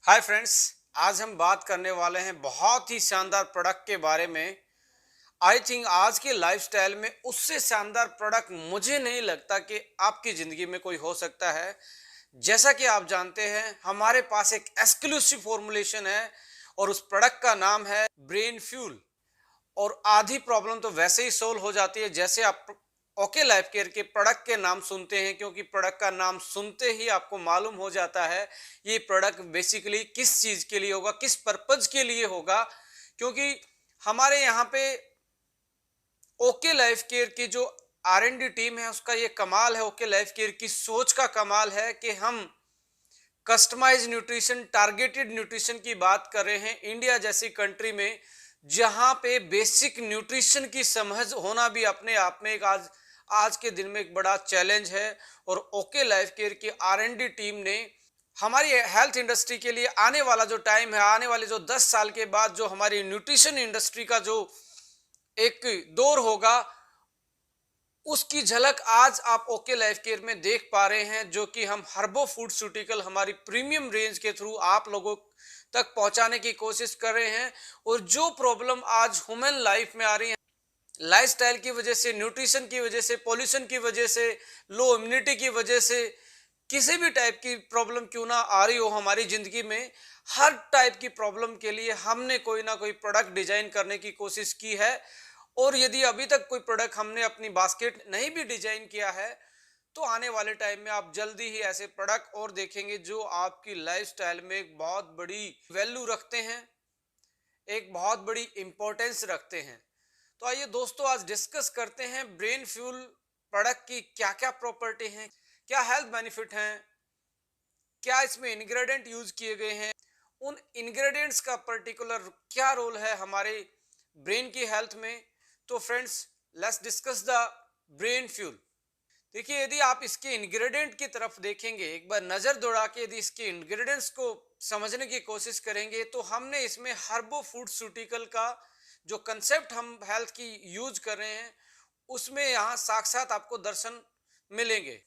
Hi friends. आज हम बात करने वाले हैं बहुत ही शानदार प्रोडक्ट के बारे में। आई थिंक आज के लाइफस्टाइल में उससे शानदार प्रोडक्ट मुझे नहीं लगता कि आपकी ज़िंदगी में कोई हो सकता है। जैसा कि आप जानते हैं हमारे पास एक एक्सक्लूसिव फॉर्मुलेशन है और उस प्रोडक्ट का नाम है ब्रेन फ्यूल। और आधी प्रॉब्लम तो वैसे ही सोल्व हो जाती है जैसे आप ओके लाइफ केयर के प्रोडक्ट के नाम सुनते हैं, क्योंकि प्रोडक्ट का नाम सुनते ही आपको मालूम हो जाता है ये प्रोडक्ट बेसिकली किस चीज के लिए होगा, किस पर्पज के लिए होगा। क्योंकि हमारे यहाँ पे ओके लाइफ केयर की जो R&D टीम है उसका ये कमाल है, ओके लाइफ केयर की सोच का कमाल है कि हम कस्टमाइज न्यूट्रिशन, टारगेटेड न्यूट्रिशन की बात कर रहे हैं इंडिया जैसी कंट्री में, जहां पे बेसिक न्यूट्रिशन की समझ होना भी अपने आप में एक आज आज के दिन में एक बड़ा चैलेंज है। और ओके लाइफ केयर की R&D टीम ने हमारी हेल्थ इंडस्ट्री के लिए आने वाला जो टाइम है, आने वाले जो 10 साल के बाद जो हमारी न्यूट्रिशन इंडस्ट्री का जो एक दौर होगा, उसकी झलक आज आप ओके लाइफ केयर में देख पा रहे हैं, जो कि हम हर्बो फूडस्यूटिकल हमारी प्रीमियम रेंज के थ्रू आप लोगों तक पहुंचाने की कोशिश कर रहे हैं। और जो प्रॉब्लम आज ह्यूमन लाइफ में आ रही है, लाइफस्टाइल की वजह से, न्यूट्रिशन की वजह से, पॉल्यूशन की वजह से, लो इम्यूनिटी की वजह से, किसी भी टाइप की प्रॉब्लम क्यों ना आ रही हो हमारी जिंदगी में, हर टाइप की प्रॉब्लम के लिए हमने कोई ना कोई प्रोडक्ट डिजाइन करने की कोशिश की है। और यदि अभी तक कोई प्रोडक्ट हमने अपनी बास्केट नहीं भी डिजाइन किया है, तो आने वाले टाइम में आप जल्दी ही ऐसे प्रोडक्ट और देखेंगे जो आपकी लाइफस्टाइल में एक बहुत बड़ी वैल्यू रखते हैं, एक बहुत बड़ी इंपॉर्टेंस रखते हैं। तो आइए दोस्तों, आज डिस्कस करते हैं ब्रेन फ्यूल प्रोडक्ट की क्या क्या प्रॉपर्टी हैं, क्या हेल्थ बेनिफिट हैं, क्या इसमें इंग्रेडिएंट यूज किए गए हैं, उन इंग्रेडिएंट्स का पर्टिकुलर क्या रोल है हमारे ब्रेन की हेल्थ में। तो friends, let's discuss the brain fuel. देखिए, यदि आप इसके इंग्रेडिएंट की तरफ देखेंगे, एक बार नजर दौड़ा के यदि इसके इंग्रेडिएंट्स को समझने की कोशिश करेंगे, तो हमने इसमें हर्बो फूडस्यूटिकल का जो कंसेप्ट हम हेल्थ की यूज कर रहे हैं, उसमें यहाँ साक्षात आपको दर्शन मिलेंगे।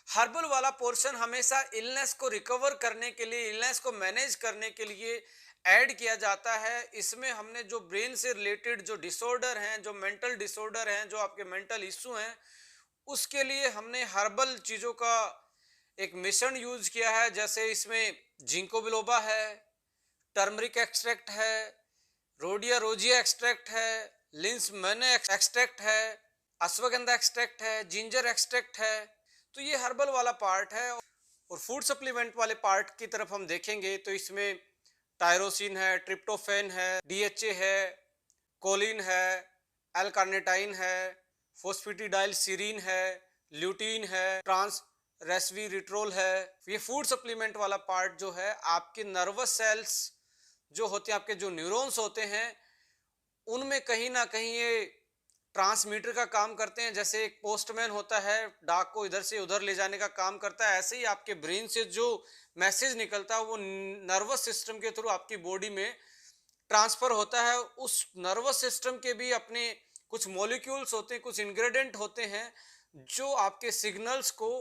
हर्बल वाला पोर्शन हमेशा इलनेस को रिकवर करने के लिए, इलनेस को मैनेज करने के लिए ऐड किया जाता है। इसमें हमने जो ब्रेन से रिलेटेड जो डिसऑर्डर हैं, जो मेंटल डिसऑर्डर हैं, जो आपके मेंटल इश्यू हैं, उसके लिए हमने हर्बल चीज़ों का एक मिश्रण यूज किया है। जैसे इसमें जिंको बिलोबा है, टर्मरिक एक्सट्रैक्ट है, रोडिया रोजिया एक्सट्रैक्ट है, लिंस मैने एक्सट्रैक्ट है, अश्वगंधा एक्सट्रैक्ट है, जिंजर एक्सट्रैक्ट है। तो ये हर्बल वाला पार्ट है। और फूड सप्लीमेंट वाले पार्ट की तरफ हम देखेंगे तो इसमें टायरोसिन है, ट्रिप्टोफेन है, DHA है, कोलिन है, एल कार्निटाइन है, फोस्फेटिडाइल सीरीन है, ल्यूटीन है, ट्रांस रेस्वीरिट्रोल है। ये फूड सप्लीमेंट वाला पार्ट जो है आपके नर्वस सेल्स जो होते हैं, आपके जो न्यूरॉन्स होते हैं, उनमें कहीं ना कहीं ये ट्रांसमीटर का काम करते हैं। जैसे एक पोस्टमैन होता है, डाक को इधर से उधर ले जाने का काम करता है, ऐसे ही आपके ब्रेन से जो मैसेज निकलता है वो नर्वस सिस्टम के थ्रू आपकी बॉडी में ट्रांसफर होता है। उस नर्वस सिस्टम के भी अपने कुछ मॉलिक्यूल्स होते हैं, कुछ इंग्रेडिएंट होते हैं जो आपके सिग्नल्स को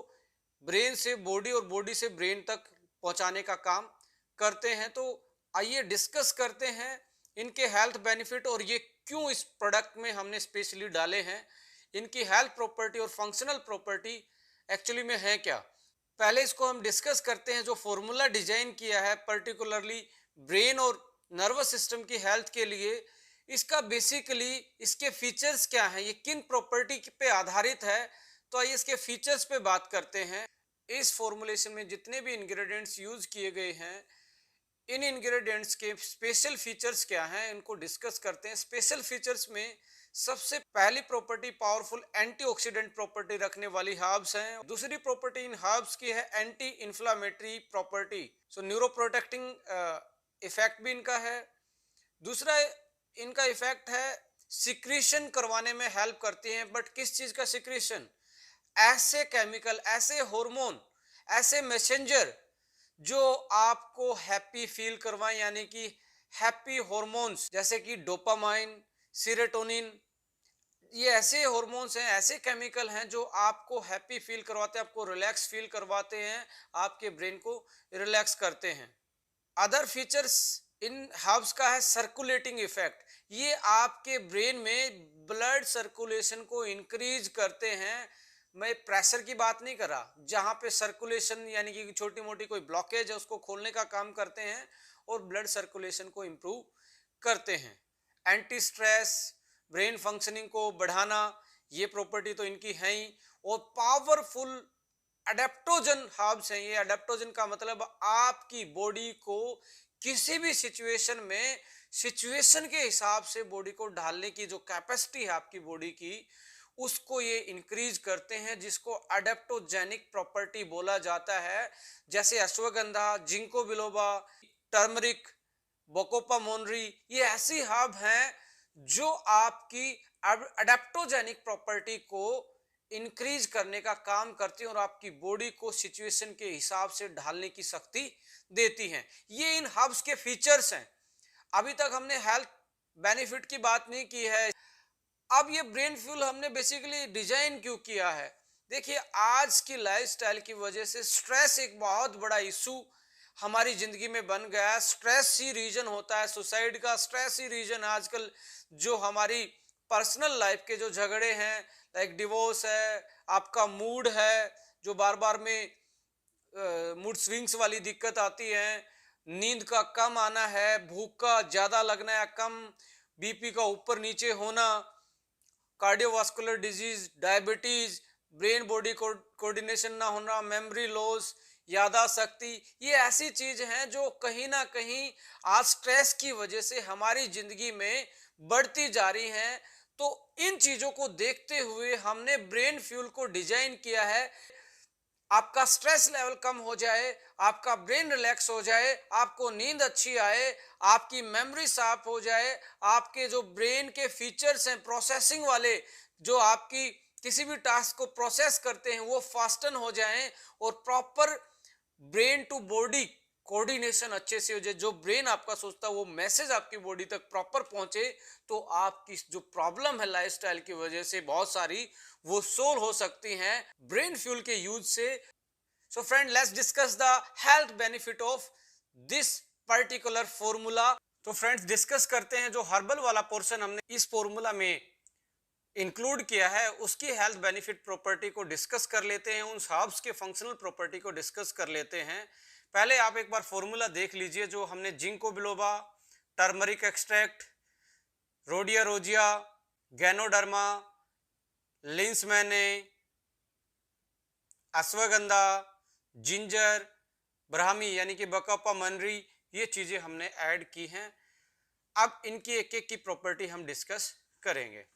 ब्रेन से बॉडी और बॉडी से ब्रेन तक पहुंचाने का काम करते हैं। तो आइए डिस्कस करते हैं इनके हेल्थ बेनिफिट और ये क्यों इस प्रोडक्ट में हमने स्पेशली डाले हैं। इनकी हेल्थ प्रॉपर्टी और फंक्शनल प्रॉपर्टी एक्चुअली में है क्या, पहले इसको हम डिस्कस करते हैं। जो फॉर्मूला डिजाइन किया है पर्टिकुलरली ब्रेन और नर्वस सिस्टम की हेल्थ के लिए, इसका बेसिकली इसके फीचर्स क्या हैं, ये किन प्रॉपर्टी पे आधारित है। तो आइए इसके फीचर्स पे बात करते हैं। इस फॉर्मुलेशन में जितने भी इंग्रेडिएंट्स यूज किए गए हैं, इन इंग्रेडिएंट्स के स्पेशल फीचर्स क्या हैं, इनको डिस्कस करते हैं। स्पेशल फीचर्स में सबसे पहली प्रॉपर्टी पावरफुल एंटीऑक्सीडेंट प्रॉपर्टी रखने वाली हर्ब्स हैं। दूसरी प्रॉपर्टी इन हर्ब्स की है एंटी इंफ्लामेटरी प्रॉपर्टी, सो न्यूरोप्रोटेक्टिंग इफेक्ट भी इनका है। दूसरा इनका इफेक्ट है सिक्रीशन करवाने में हेल्प करती हैं। बट किस चीज का सिक्रीशन? ऐसे केमिकल, ऐसे हार्मोन, ऐसे मैसेंजर जो आपको हैप्पी फील करवाएं, यानी कि हैप्पी हॉर्मोन्स, जैसे कि डोपामाइन, सीरोटोनिन। ये ऐसे हॉर्मोन्स हैं, ऐसे केमिकल हैं जो आपको हैप्पी फील करवाते हैं, आपको रिलैक्स फील करवाते हैं, आपके ब्रेन को रिलैक्स करते हैं। अदर फीचर्स इन हर्ब्स का है सर्कुलेटिंग इफेक्ट। ये आपके ब्रेन में ब्लड सर्कुलेशन को इंक्रीज करते हैं। मैं प्रेशर की बात नहीं कर रहा, जहां पे सर्कुलेशन यानी कि छोटी मोटी कोई ब्लॉकेज है उसको खोलने का काम करते हैं और ब्लड सर्कुलेशन को इंप्रूव करते हैं। एंटी स्ट्रेस, ब्रेन फंक्शनिंग को बढ़ाना, ये प्रॉपर्टी तो इनकी है ही। और पावरफुल अडेप्टोजन हर्ब्स हैं ये। अडेप्टोजन का मतलब आपकी बॉडी को किसी भी सिचुएशन में सिचुएशन के हिसाब से बॉडी को ढालने की जो कैपेसिटी है आपकी बॉडी की, उसको ये इंक्रीज करते हैं, जिसको अडेप्टोजेनिक प्रॉपर्टी बोला जाता है। जैसे अश्वगंधा, जिंको बिलोबा, टर्मरिक, बोकोपा मोनरी, ये ऐसी हर्ब हैं जो आपकी अडेप्टोजेनिक प्रॉपर्टी को इंक्रीज करने का काम करती हैं और आपकी बॉडी को सिचुएशन के हिसाब से ढालने की शक्ति देती हैं। ये इन हर्ब्स के फीचर्स हैं। अभी तक हमने हेल्थ बेनिफिट की बात नहीं की है। अब ये ब्रेन फ्यूल हमने बेसिकली डिजाइन क्यों किया है? देखिए, आज की लाइफस्टाइल की वजह से स्ट्रेस एक बहुत बड़ा इशू हमारी जिंदगी में बन गया है। स्ट्रेस ही रीजन होता है सुसाइड का, स्ट्रेस ही रीजन आजकल जो हमारी पर्सनल लाइफ के जो झगड़े हैं, लाइक डिवोर्स है, आपका मूड है जो बार बार में मूड स्विंग्स वाली दिक्कत आती है, नींद का कम आना है, भूख का ज्यादा लगना या कम, बीपी का ऊपर नीचे होना, cardiovascular disease, diabetes, brain body coordination ना होना, मेमोरी लॉस, याददाश्त शक्ति, ये ऐसी चीज हैं जो कहीं ना कहीं आज स्ट्रेस की वजह से हमारी जिंदगी में बढ़ती जा रही हैं। तो इन चीजों को देखते हुए हमने ब्रेन फ्यूल को डिजाइन किया है। आपका स्ट्रेस लेवल कम हो जाए, आपका ब्रेन रिलैक्स हो जाए, आपको नींद अच्छी आए, आपकी मेमोरी साफ हो जाए, आपके जो ब्रेन के फीचर्स हैं प्रोसेसिंग वाले, जो आपकी किसी भी टास्क को प्रोसेस करते हैं वो फास्टन हो जाएं और proper brain to body coordination अच्छे से हो जाए। जो ब्रेन आपका सोचता है वो मैसेज आपकी बॉडी तक प्रॉपर पहुंचे, तो आपकी जो प्रॉब्लम है लाइफस्टाइल की वजह से बहुत सारी, वो सोल्व हो सकती हैं ब्रेन फ्यूल के यूज से। So friend, let's discuss the health benefit of this particular formula. तो फ्रेंड्स, डिस्कस करते हैं जो हर्बल वाला पोर्शन हमने इस फॉर्मूला में इंक्लूड किया है, उसकी हेल्थ बेनिफिट प्रॉपर्टी को डिस्कस कर लेते हैं, उन हर्ब्स के फंक्शनल प्रॉपर्टी को डिस्कस कर लेते हैं। पहले आप एक बार फॉर्मूला देख लीजिए जो हमने ginkgo biloba, turmeric extract, rhodiola rosea, ganoderma, लिंसमैने, अश्वगंधा, जिंजर, ब्राह्मी यानी कि बकपा मनरी, ये चीजें हमने ऐड की हैं। अब इनकी एक एक की प्रॉपर्टी हम डिस्कस करेंगे।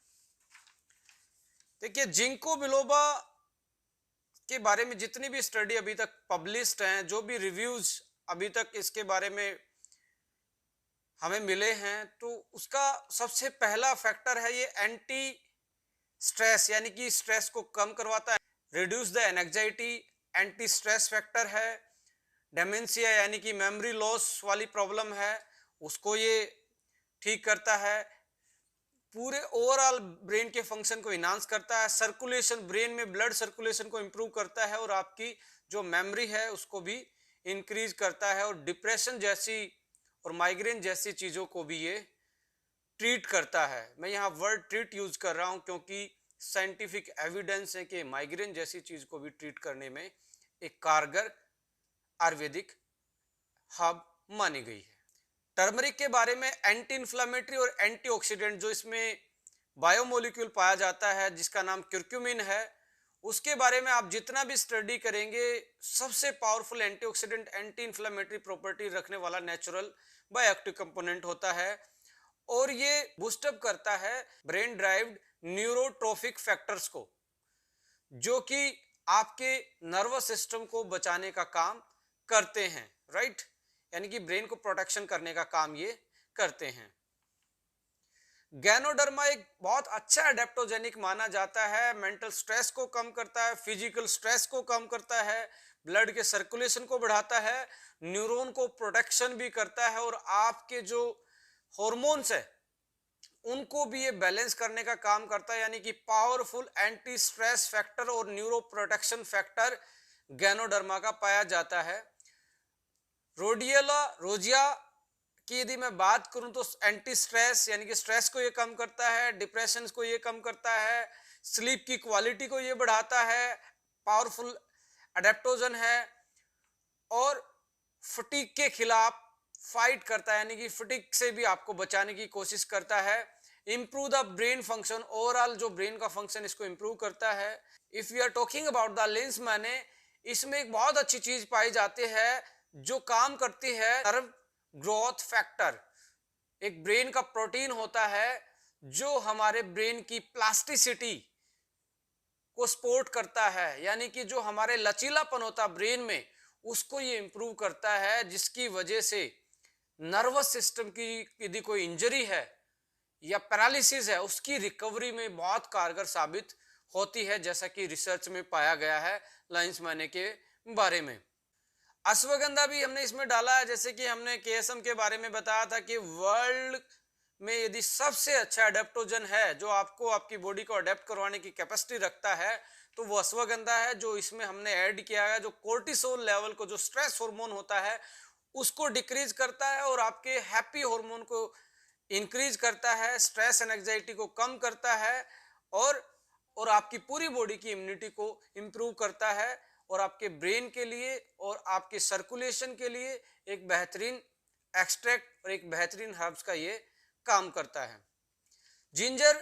देखिए, जिंको बिलोबा के बारे में जितनी भी स्टडी अभी तक पब्लिश्ड हैं, जो भी रिव्यूज अभी तक इसके बारे में हमें मिले हैं, तो उसका सबसे पहला फैक्टर है ये एंटी स्ट्रेस, यानी कि स्ट्रेस को कम करवाता है, reduce the anxiety, anti stress factor है। डेमेंशिया यानी कि मेमोरी लॉस वाली प्रॉब्लम है, उसको ये ठीक करता है। पूरे ओवरऑल ब्रेन के फंक्शन को इनहांस करता है। सर्कुलेशन, ब्रेन में ब्लड सर्कुलेशन को इंप्रूव करता है और आपकी जो मेमोरी है उसको भी इंक्रीज करता है। और डिप्रेशन जैसी और माइग्रेन जैसी चीज़ों को भी ये ट्रीट करता है। मैं यहाँ वर्ड ट्रीट यूज कर रहा हूँ क्योंकि साइंटिफिक एविडेंस है कि माइग्रेन जैसी चीज को भी ट्रीट करने में एक कारगर आयुर्वेदिक हर्ब मानी गई है। टर्मरिक के बारे में एंटी इन्फ्लामेटरी और एंटीऑक्सीडेंट जो इसमें बायोमोलिक्यूल पाया जाता है जिसका नाम क्यूरक्यूमिन है, उसके बारे में आप जितना भी स्टडी करेंगे, सबसे powerful antioxidant, anti inflammatory property रखने वाला नेचुरल बायोएक्टिव कंपोनेंट होता है। और ये बूस्टअप करता है ब्रेन ड्राइव्ड न्यूरोट्रोफिक फैक्टर्स को, जो कि आपके नर्वस सिस्टम को बचाने का काम करते हैं, राइट, यानी कि ब्रेन को प्रोटेक्शन करने का काम ये करते हैं। गैनोडर्मा एक बहुत अच्छा एडेप्टोजेनिक माना जाता है, मेंटल स्ट्रेस को कम करता है, फिजिकल स्ट्रेस को कम करता है, ब्लड के सर्कुलेशन को बढ़ाता है, न्यूरॉन को प्रोटेक्शन भी करता है और आपके जो हॉर्मोन्स है उनको भी ये बैलेंस करने का काम करता है। यानी कि पावरफुल एंटी स्ट्रेस फैक्टर और न्यूरो प्रोटेक्शन फैक्टर गैनोडर्मा का पाया जाता है। रोजिया की यदि मैं बात करूं तो एंटी स्ट्रेस यानी कि स्ट्रेस को ये कम करता है, डिप्रेशन को ये कम करता है, स्लीप की क्वालिटी को ये बढ़ाता है, पावरफुल अडेप्टोजन है और फटीग के खिलाफ फाइट करता है, यानी कि फटीग से भी आपको बचाने की कोशिश करता है। Improve the brain function, overall जो ब्रेन का फंक्शन इसको इंप्रूव करता है। If you are talking about the lens, मैंने इसमें एक बहुत अच्छी चीज पाई जाती है जो काम करती है, नर्व ग्रोथ फैक्टर। एक ब्रेन का प्रोटीन होता है जो हमारे ब्रेन की प्लास्टिसिटी को सपोर्ट करता है, यानी कि जो हमारे लचीलापन होता है ब्रेन में, उसको ये इंप्रूव करता है, जिसकी वजह से नर्वस सिस्टम की यदि कोई इंजरी है या पैरालिसिस है, उसकी रिकवरी में बहुत कारगर साबित होती है, जैसा कि रिसर्च में पाया गया है लाइंस मैने के बारे में। अश्वगंधा भी हमने इसमें डाला है, जैसे कि हमने केएसएम के बारे में बताया था कि वर्ल्ड में यदि सबसे अच्छा अडेप्टोजन है जो आपको आपकी बॉडी को अडेप्ट करवाने की कैपेसिटी रखता है, तो वो अश्वगंधा है। जो इसमें हमने ऐड किया है, जो कोर्टिसोल लेवल को, जो स्ट्रेस हार्मोन होता है, उसको डिक्रीज करता है और आपके हैप्पी हार्मोन को इंक्रीज करता है, स्ट्रेस एंड एंजाइटी को कम करता है और आपकी पूरी बॉडी की इम्यूनिटी को इंप्रूव करता है और आपके ब्रेन के लिए और आपके सर्कुलेशन के लिए एक बेहतरीन एक्सट्रैक्ट और एक बेहतरीन हर्ब्स का ये काम करता है। जिंजर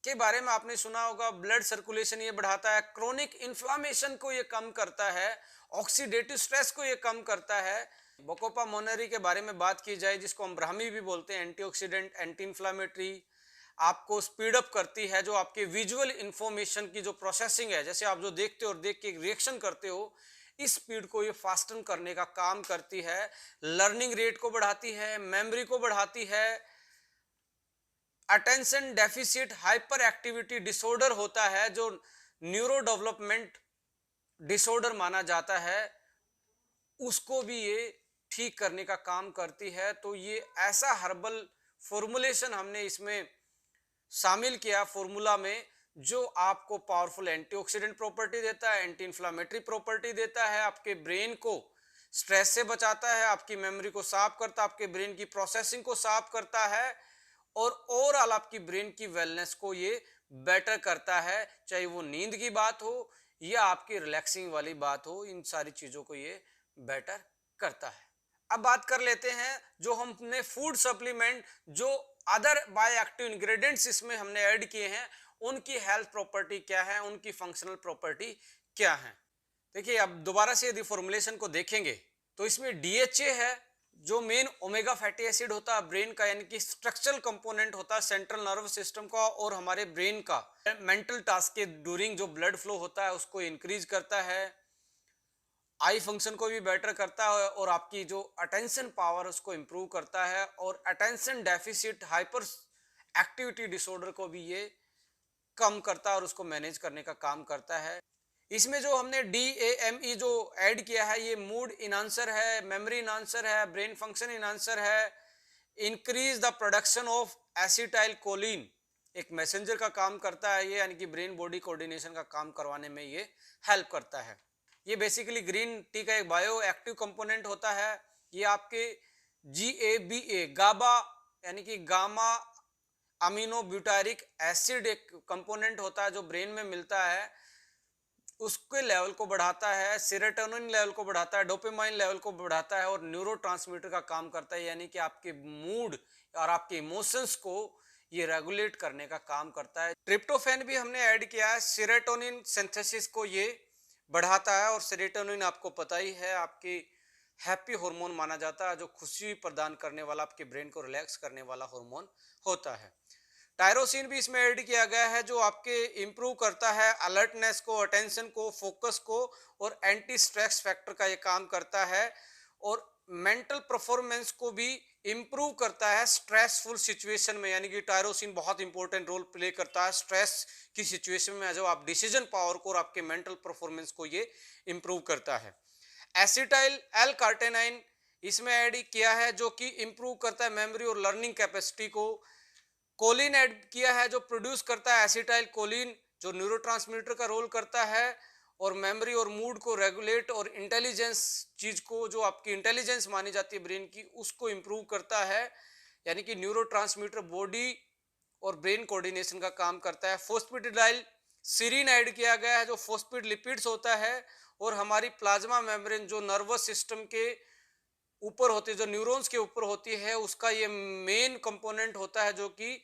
के बारे में आपने सुना होगा, ब्लड सर्कुलेशन ये बढ़ाता है, क्रोनिक इन्फ्लामेशन को ये कम करता है, ऑक्सीडेटिव स्ट्रेस को ये कम करता है। बकोपा मोनेरी के बारे में बात की जाए, जिसको हम ब्राह्मी भी बोलते हैं, एंटीऑक्सीडेंट, एंटी इन्फ्लामेटरी, आपको स्पीड अप करती है। जो आपके विजुअल इंफॉर्मेशन की जो प्रोसेसिंग है, जैसे आप जो देखते हो और देख के रिएक्शन करते हो, इस स्पीड को ये फास्टन करने का काम करती है। लर्निंग रेट को बढ़ाती है, मेमोरी को बढ़ाती है। Attention deficit hyper activity disorder होता है, जो न्यूरो डेवलपमेंट डिसऑर्डर माना जाता है, उसको भी ये ठीक करने का काम करती है। तो ये ऐसा हर्बल फॉर्मुलेशन हमने इसमें शामिल किया फॉर्मूला में, जो आपको पावरफुल एंटीऑक्सीडेंट प्रॉपर्टी देता है, एंटी इंफ्लेमेटरी प्रॉपर्टी देता है, आपके ब्रेन को स्ट्रेस से बचाता है, आपकी मेमोरी को साफ करता है, आपके ब्रेन की प्रोसेसिंग को साफ करता है और ओवरऑल आपकी ब्रेन की वेलनेस को ये बेटर करता है। चाहे वो नींद की बात हो या आपकी रिलैक्सिंग वाली बात हो, इन सारी चीजों को ये बेटर करता है। अब बात कर लेते हैं जो हमने फूड सप्लीमेंट, जो अदर बायोएक्टिव इंग्रेडिएंट्स इसमें हमने ऐड किए हैं, उनकी हेल्थ प्रॉपर्टी क्या है, उनकी फंक्शनल प्रॉपर्टी क्या है। देखिए, अब दोबारा से यदि फॉर्मुलेशन को देखेंगे तो इसमें डीएचए है, जो मेन ओमेगा फैटी एसिड होता है ब्रेन का, यानी कि स्ट्रक्चरल कंपोनेंट होता है सेंट्रल नर्वस सिस्टम का और हमारे ब्रेन का। मेंटल टास्क के ड्यूरिंग जो ब्लड फ्लो होता है उसको इंक्रीज करता है, आई फंक्शन को भी बेटर करता है और आपकी जो अटेंशन पावर उसको इंप्रूव करता है और attention deficit hyper activity disorder को भी ये कम करता है और उसको मैनेज करने का काम करता है। इसमें जो हमने DAME जो ऐड किया है, ये मूड इनहांसर है, मेमोरी इनहांसर है, ब्रेन फंक्शन इनहांसर है, increase the production of acetyl choline, एक मैसेंजर का काम करता है ये, यानी कि ब्रेन बॉडी कोऑर्डिनेशन का काम करवाने में ये हेल्प करता है। ये बेसिकली ग्रीन टी का एक बायो एक्टिव कंपोनेंट होता है। ये आपके GABA गाबा यानी कि गामा अमीनो ब्यूटारिक एसिड एक कंपोनेंट होता है जो ब्रेन में मिलता है, उसके लेवल को बढ़ाता है, सेरोटोनिन लेवल को बढ़ाता है, डोपामाइन लेवल को बढ़ाता है और न्यूरोट्रांसमीटर का काम करता है, यानी कि आपके मूड और आपके इमोशंस को ये रेगुलेट करने का काम करता है। ट्रिप्टोफैन भी हमने ऐड किया है, सेरोटोनिन सिंथेसिस को ये बढ़ाता है और सेरोटोनिन आपको पता ही है आपकी हैप्पी हार्मोन माना जाता है, जो खुशी प्रदान करने वाला, आपके ब्रेन को रिलैक्स करने वाला हार्मोन होता है। टायरोसिन भी इसमें ऐड किया गया है, जो आपके इंप्रूव करता है अलर्टनेस को, अटेंशन को, फोकस को और एंटी स्ट्रेस फैक्टर का ये काम करता है और मेंटल परफॉर्मेंस को भी इंप्रूव करता है स्ट्रेसफुल सिचुएशन में, यानी कि टायरोसिन बहुत इंपॉर्टेंट रोल प्ले करता है स्ट्रेस की सिचुएशन में, जो आप डिसीजन पावर को और आपके मेंटल परफॉर्मेंस को ये इंप्रूव करता है। एसिटाइल एल कार्टेनाइन इसमें ऐड किया है, जो कि इंप्रूव करता है मेमोरी और लर्निंग कैपेसिटी को। कोलिन ऐड किया है, जो प्रोड्यूस करता है एसिटाइल कोलिन, जो न्यूरोट्रांसमीटर का रोल करता है और मेमोरी और मूड को रेगुलेट और इंटेलिजेंस चीज को, जो आपकी इंटेलिजेंस मानी जाती है ब्रेन की, उसको इम्प्रूव करता है। यानी कि न्यूरोट्रांसमीटर बॉडी और ब्रेन कोऑर्डिनेशन का काम करता है। फोस्फेटिडाइल सीरीन ऐड किया गया है जो फोस्फेटिलिपिड्स होता है, और हमारी प्लाज्मा मेम्ब्रेन जो नर्वस सिस्टम के ऊपर होती है, जो न्यूरॉन्स के ऊपर होती है, उसका ये मेन कंपोनेंट होता है जो कि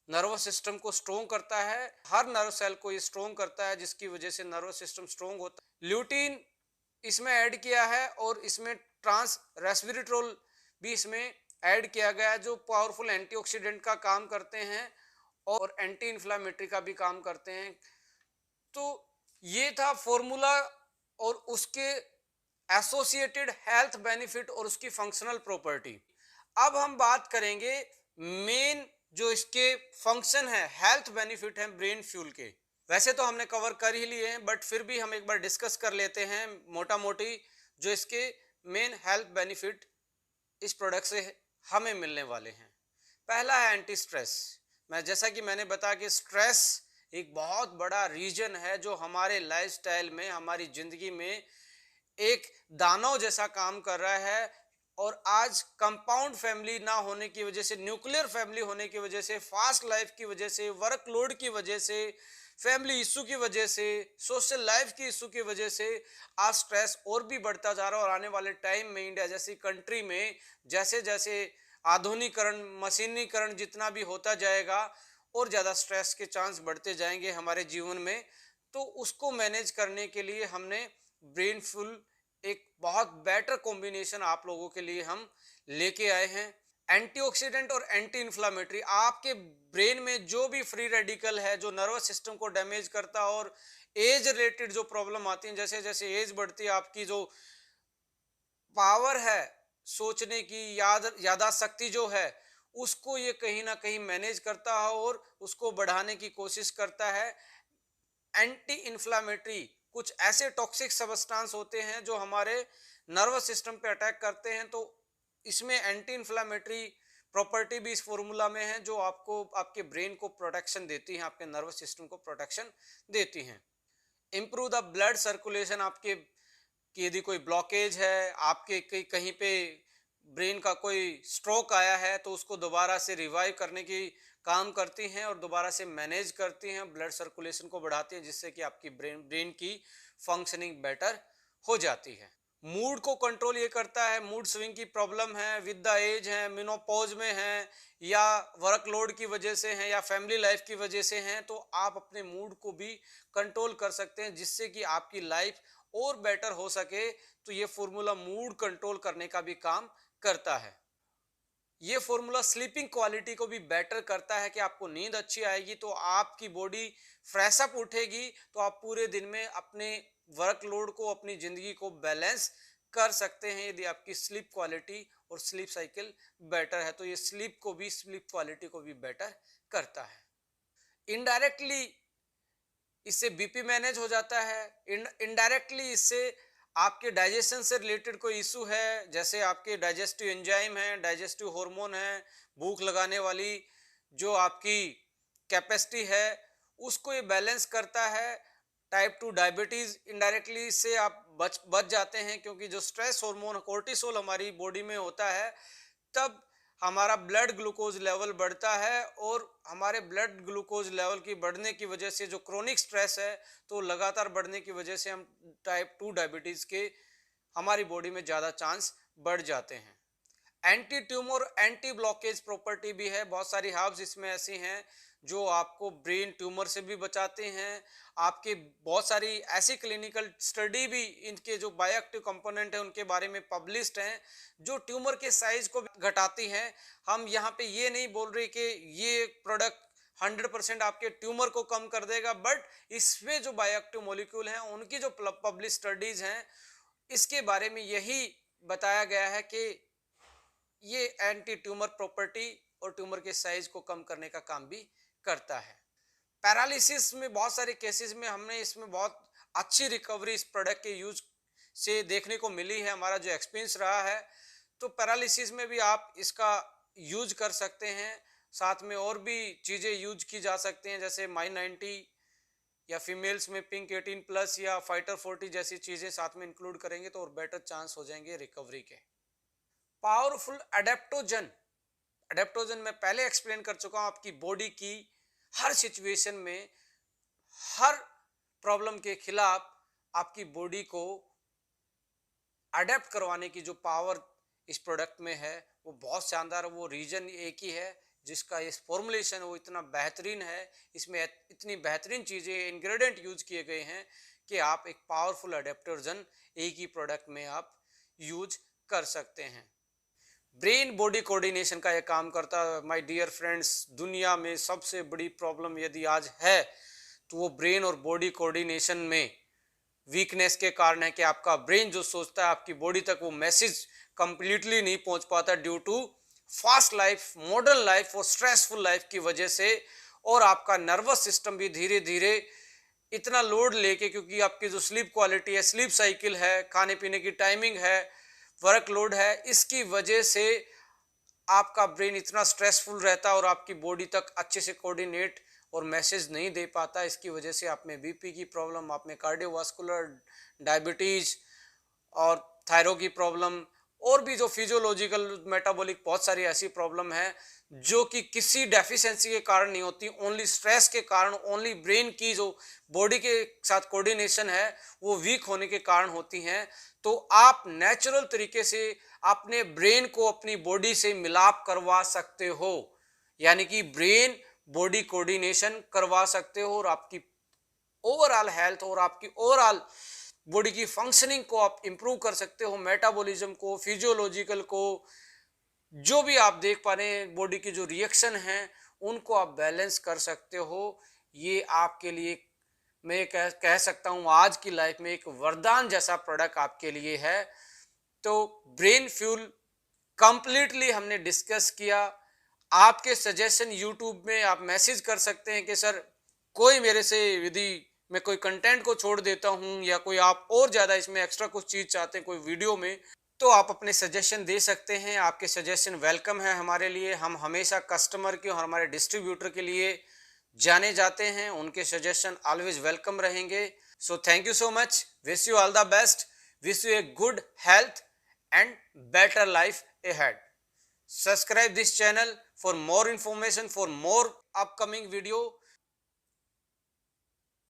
नर्वस सिस्टम को स्ट्रोंग करता है। हर नर्व सेल को ये स्ट्रोंग करता है, जिसकी वजह से नर्वस सिस्टम स्ट्रोंग होता है। ल्यूटीन इसमें ऐड किया है, और इसमें ट्रांस रेस्वेरेट्रोल भी इसमें ऐड किया गया है, जो पावरफुल एंटीऑक्सीडेंट का काम करते हैं और एंटी इन्फ्लामेटरी का भी काम करते हैं। तो ये था फॉर्मूला और उसके एसोसिएटेड हेल्थ बेनिफिट और उसकी फंक्शनल प्रॉपर्टी। अब हम बात करेंगे मेन जो इसके फंक्शन है, हेल्थ बेनिफिट है ब्रेन फ्यूल के। वैसे तो हमने कवर कर ही लिए हैं, बट फिर भी हम एक बार डिस्कस कर लेते हैं मोटा मोटी जो इसके मेन हेल्थ बेनिफिट इस प्रोडक्ट से हमें मिलने वाले हैं। पहला है एंटी स्ट्रेस। जैसा कि मैंने बताया कि स्ट्रेस एक बहुत बड़ा रीजन है जो हमारे लाइफस्टाइल में, हमारी जिंदगी में एक दानव जैसा काम कर रहा है। और आज कंपाउंड फैमिली ना होने की वजह से, न्यूक्लियर फैमिली होने की वजह से, फास्ट लाइफ की वजह से, वर्कलोड की वजह से, फैमिली इशू की वजह से, सोशल लाइफ की इशू की वजह से आज स्ट्रेस और भी बढ़ता जा रहा है। और आने वाले टाइम में इंडिया जैसी कंट्री में जैसे जैसे आधुनिकरण, मशीनीकरण जितना भी होता जाएगा, और ज़्यादा स्ट्रेस के चांस बढ़ते जाएंगे हमारे जीवन में। तो उसको मैनेज करने के लिए हमने ब्रेन फुल एक बहुत बेटर कॉम्बिनेशन आप लोगों के लिए हम लेके आए हैं। एंटीऑक्सीडेंट और एंटी इन्फ्लामेटरी, आपके ब्रेन में जो भी फ्री रेडिकल है जो नर्वस सिस्टम को डैमेज करता है, और एज रिलेटेड जो प्रॉब्लम आती है, जैसे जैसे एज बढ़ती है, आपकी जो पावर है सोचने की, यादाश्त शक्ति जो है, उसको ये कहीं ना कहीं मैनेज करता है और उसको बढ़ाने की कोशिश करता है। एंटी इन्फ्लामेटरी, कुछ ऐसे टॉक्सिक सबस्टांस होते हैं जो हमारे नर्वस सिस्टम पे अटैक करते हैं, तो इसमें एंटी इन्फ्लामेटरी प्रॉपर्टी भी इस फॉर्मूला में है, जो आपको आपके ब्रेन को प्रोटेक्शन देती है, आपके नर्वस सिस्टम को प्रोटेक्शन देती हैं। इम्प्रूव द ब्लड सर्कुलेशन, आपके कि यदि कोई ब्लॉकेज है, आपके कहीं पे ब्रेन का कोई स्ट्रोक आया है, तो उसको दोबारा से रिवाइव करने की काम करती हैं और दोबारा से मैनेज करती हैं, ब्लड सर्कुलेशन को बढ़ाती हैं, जिससे कि आपकी ब्रेन की फंक्शनिंग बेटर हो जाती है। मूड को कंट्रोल ये करता है। मूड स्विंग की प्रॉब्लम है, विद द एज है, मिनोपॉज में है, या वर्कलोड की वजह से हैं, या फैमिली लाइफ की वजह से हैं, तो आप अपने मूड को भी कंट्रोल कर सकते हैं, जिससे कि आपकी लाइफ और बेटर हो सके। तो ये फॉर्मूला मूड कंट्रोल करने का भी काम करता है। ये फॉर्मूला स्लीपिंग क्वालिटी को भी बेटर करता है कि आपको नींद अच्छी आएगी तो आपकी बॉडी फ्रेश अप उठेगी, तो आप पूरे दिन में अपने वर्कलोड को, अपनी जिंदगी को बैलेंस कर सकते हैं, यदि आपकी स्लीप क्वालिटी और स्लीप साइकिल बेटर है। तो ये स्लीप को भी, स्लीप क्वालिटी को भी बेटर करता है। इनडायरेक्टली इससे बीपी मैनेज हो जाता है। इनडायरेक्टली इससे आपके डाइजेशन से रिलेटेड कोई इशू है, जैसे आपके डाइजेस्टिव एंजाइम है, डाइजेस्टिव हार्मोन है, भूख लगाने वाली जो आपकी कैपेसिटी है, उसको ये बैलेंस करता है। टाइप 2 डायबिटीज इनडायरेक्टली इससे आप बच जाते हैं, क्योंकि जो स्ट्रेस हार्मोन कोर्टिसोल हमारी बॉडी में होता है, तब हमारा ब्लड ग्लूकोज लेवल बढ़ता है, और हमारे ब्लड ग्लूकोज लेवल की बढ़ने की वजह से जो क्रोनिक स्ट्रेस है, तो लगातार बढ़ने की वजह से हम टाइप 2 डायबिटीज के हमारी बॉडी में ज़्यादा चांस बढ़ जाते हैं। Anti tumour, anti blockage property भी है। बहुत सारी हर्ब्स इसमें ऐसी हैं जो आपको ब्रेन ट्यूमर से भी बचाते हैं। आपके बहुत सारी ऐसी क्लिनिकल स्टडी भी इनके जो बायोएक्टिव कंपोनेंट है उनके बारे में पब्लिश्ड हैं, जो ट्यूमर के साइज को घटाती हैं। हम यहाँ पे ये नहीं बोल रहे कि ये प्रोडक्ट 100% आपके ट्यूमर को कम कर देगा, बट इसमें जो बायोएक्टिव मॉलिक्यूल हैं, उनकी जो पब्लिश स्टडीज हैं, इसके बारे में यही बताया गया है कि ये एंटी ट्यूमर प्रॉपर्टी और ट्यूमर के साइज को कम करने का काम भी करता है। पैरालिसिस में बहुत सारे केसेस में हमने इसमें बहुत अच्छी रिकवरी इस प्रोडक्ट के यूज से देखने को मिली है, हमारा जो एक्सपीरियंस रहा है। तो पैरालिसिस में भी आप इसका यूज कर सकते हैं। साथ में और भी चीज़ें यूज की जा सकती हैं, जैसे माई 90 या फीमेल्स में पिंक 18 प्लस या फाइटर 40 जैसी चीजें साथ में इंक्लूड करेंगे तो और बेटर चांस हो जाएंगे रिकवरी के। पावरफुल एडेप्टोजन, एडेप्टोजन मैं पहले एक्सप्लेन कर चुका हूं, आपकी बॉडी की हर सिचुएशन में, हर प्रॉब्लम के खिलाफ आपकी बॉडी को अडेप्ट करवाने की जो पावर इस प्रोडक्ट में है वो बहुत शानदार है। वो रीजन एक ही है जिसका इस फॉर्मुलेशन वो इतना बेहतरीन है, इसमें इतनी बेहतरीन चीजें इंग्रेडिएंट यूज किए गए हैं कि आप एक पावरफुल अडेप्टोजन एक ही प्रोडक्ट में आप यूज कर सकते हैं। ब्रेन बॉडी कोऑर्डिनेशन का यह काम करता है माय डियर फ्रेंड्स। दुनिया में सबसे बड़ी प्रॉब्लम यदि आज है तो वो ब्रेन और बॉडी कोऑर्डिनेशन में वीकनेस के कारण है कि आपका ब्रेन जो सोचता है आपकी बॉडी तक वो मैसेज कंप्लीटली नहीं पहुंच पाता due to fast life, modern life और स्ट्रेसफुल लाइफ की वजह से। और आपका नर्वस सिस्टम भी धीरे धीरे इतना लोड लेके, क्योंकि आपकी जो स्लीप क्वालिटी है, स्लीप साइकिल है, खाने पीने की टाइमिंग है, वर्कलोड है, इसकी वजह से आपका ब्रेन इतना स्ट्रेसफुल रहता है और आपकी बॉडी तक अच्छे से कोऑर्डिनेट और मैसेज नहीं दे पाता। इसकी वजह से आप में बीपी की प्रॉब्लम, आप में कार्डियोवास्कुलर, डायबिटीज और थायराइड की प्रॉब्लम और भी जो फिजियोलॉजिकल मेटाबॉलिक बहुत सारी ऐसी प्रॉब्लम है जो कि किसी डेफिशिएंसी के कारण नहीं होती, ओनली स्ट्रेस के कारण, ओनली ब्रेन की जो बॉडी के साथ कोऑर्डिनेशन है वो वीक होने के कारण होती हैं। तो आप नेचुरल तरीके से अपने ब्रेन को अपनी बॉडी से मिलाप करवा सकते हो, यानी कि ब्रेन बॉडी कोऑर्डिनेशन करवा सकते हो और आपकी ओवरऑल हेल्थ और आपकी ओवरऑल बॉडी की फंक्शनिंग को आप इंप्रूव कर सकते हो, मेटाबॉलिज्म को, फिजियोलॉजिकल को, जो भी आप देख पा रहे हैं बॉडी की जो रिएक्शन है उनको आप बैलेंस कर सकते हो। ये आपके लिए मैं कह सकता हूँ आज की लाइफ में एक वरदान जैसा प्रोडक्ट आपके लिए है। तो ब्रेन फ्यूल कंप्लीटली हमने डिस्कस किया। आपके सजेशन यूट्यूब में आप मैसेज कर सकते हैं कि सर कोई मेरे से यदि मैं कोई कंटेंट को छोड़ देता हूं या कोई आप और ज्यादा इसमें एक्स्ट्रा कुछ चीज चाहते हैं कोई वीडियो में, तो आप अपने सजेशन दे सकते हैं। आपके सजेशन वेलकम है हमारे लिए। हम हमेशा कस्टमर के और हमारे डिस्ट्रीब्यूटर के लिए जाने जाते हैं, उनके सजेशन ऑलवेज वेलकम रहेंगे। So thank you so much, wish you all the best, wish U a good health and better life ahead. Subscribe this channel for more information, for more upcoming video.